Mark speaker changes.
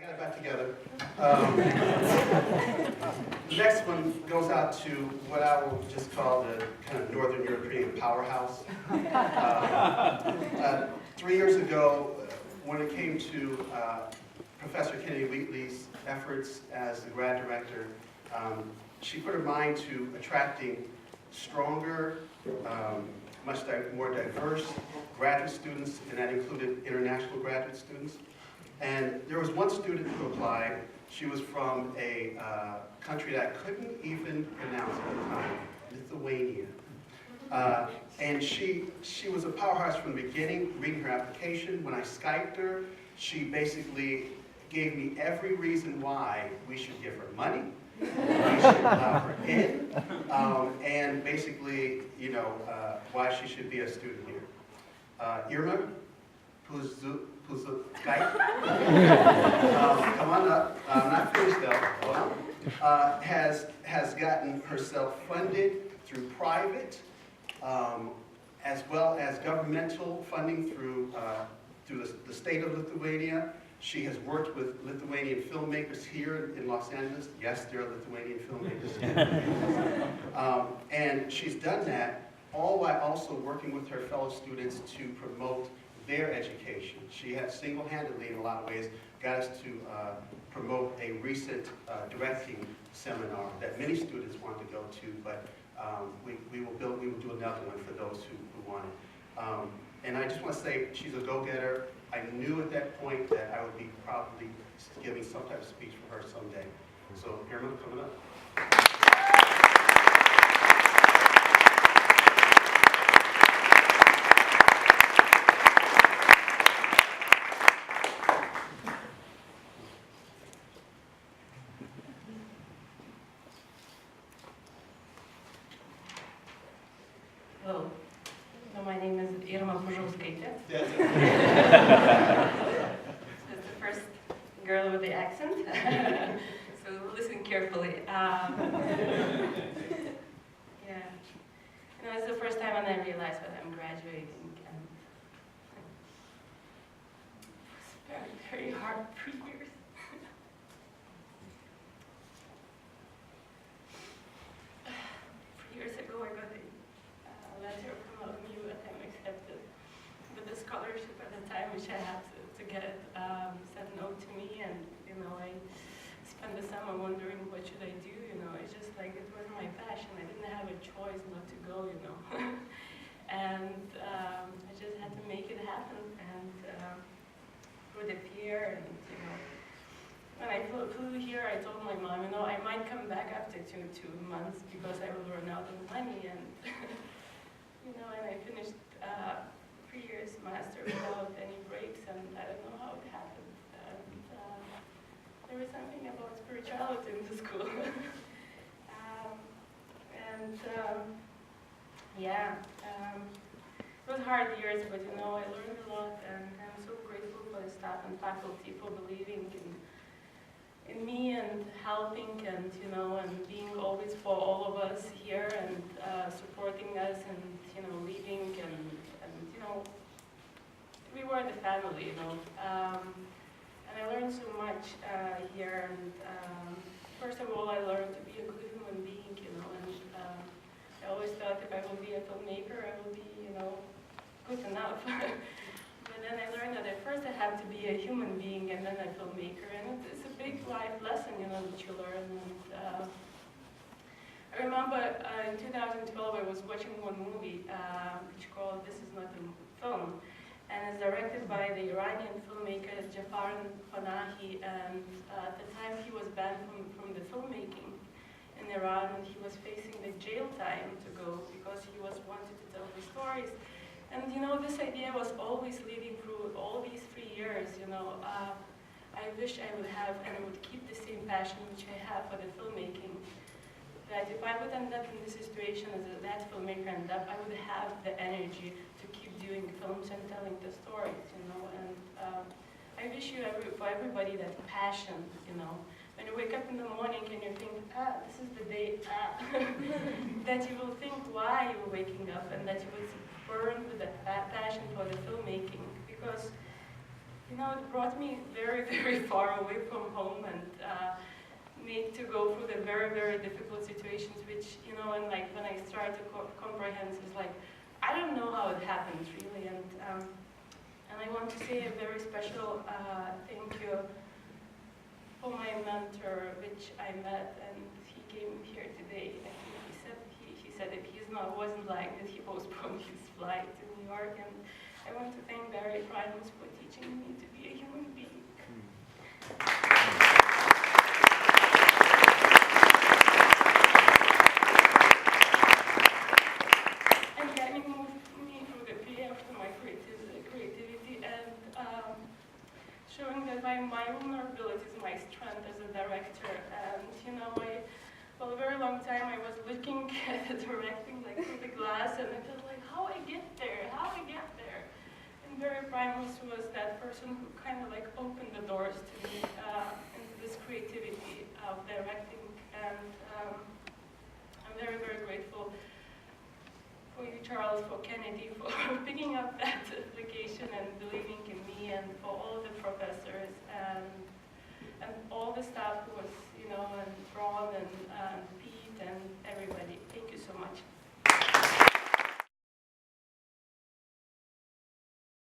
Speaker 1: got it back together. The next one goes out to what I will just call the kind of Northern European powerhouse. 3 years ago, when it came to Professor Kennedy Wheatley's efforts as the grad director, she put her mind to attracting stronger, much more diverse graduate students, and that included international graduate students. And there was one student who applied. She was from a country that I couldn't even pronounce at the time, Lithuania. And she was a powerhouse from the beginning, reading her application. When I Skyped her, she basically gave me every reason why we should give her money, we should allow her in, and basically, why she should be a student here. Irma, Puzaukaite, come on up. I'm not finished though. Hold on. Has gotten herself funded through private, as well as governmental funding through the state of Lithuania. She has worked with Lithuanian filmmakers here in Los Angeles. Yes, there are Lithuanian filmmakers here. And she's done that all while also working with her fellow students to promote their education. She has single-handedly, in a lot of ways, got us to promote a recent directing seminar that many students want to go to, but we will do another one for those who want it. And I just want to say she's a go-getter. I knew at that point that I would be probably giving some type of speech for her someday. So, Irma, coming up.
Speaker 2: Hello. So my name is Irma Puzauskaite.
Speaker 1: Yes.
Speaker 2: That's the first girl with the accent. So listen carefully. Yeah. It's the first time and I realized that I'm graduating. And it was very, very hard 3 years. 3 years ago, I got a letter from LMU that I'm accepted with the scholarship at the time, which I had to get said no to me, and I spent the summer wondering what should I do. It's just like it wasn't my passion. I didn't have a choice not to go, and I just had to make it happen. And through the fear, and when I flew here, I told my mom, I might come back after two months because I will run out of money, and and I finished 3 years master without any breaks, and I don't know how it happened. And there was something about spirituality in the school. It was hard years, but I learned a lot, and I'm so grateful for the staff and faculty for believing in me and helping, and and being always for all of us here, and supporting us, and leading, and we were the family, and I learned so much here. And first of all, I learned to be a good human being, and I always thought if I will be a filmmaker, I will be good enough. But then I learned that at first I have to be a human being and then a filmmaker, and it's a big life lesson, that you learn. And I remember in 2012 I was watching one movie which called This Is Not a Film, and it's directed by the Iranian filmmaker Jafar Panahi, and at the time he was banned from the filmmaking in Iran, and he was facing the jail time to go because he was wanted to tell the stories. And this idea was always leading through all these 3 years. I wish I would have, and I would keep the same passion which I have for the filmmaking. That if I would end up in this situation as that filmmaker ended up, I would have the energy to keep doing films and telling the stories. And I wish for everybody that passion. When you wake up in the morning and you think, this is the day, that you will think why you're waking up, and that you will burn with that passion for the filmmaking. Because, you know, it brought me very, very far away from home and made to go through the very, very difficult situations, which, you know, and like when I started to comprehend, it's like, I don't know how it happened really, and I want to say a very special thank you for my mentor, which I met, and he came here today. I think he said if he's not wasn't like that, he postponed his flight to New York, and I want to thank Barry Primus for teaching me to be a human being. And getting me through the path to my creativity and showing that my vulnerability is my strength as a director. And you know, for a very long time I was looking at the directing like through the glass, and I felt like, how I get there? And Barry Primus was that person who kind of like opened the doors to me into this creativity of directing, and I'm very, very grateful for you, Charles, for Kennedy, for picking up that application and believing in me, and for all the professors and all the staff who was, you know, and Ron and Pete and everybody. Thank you so much.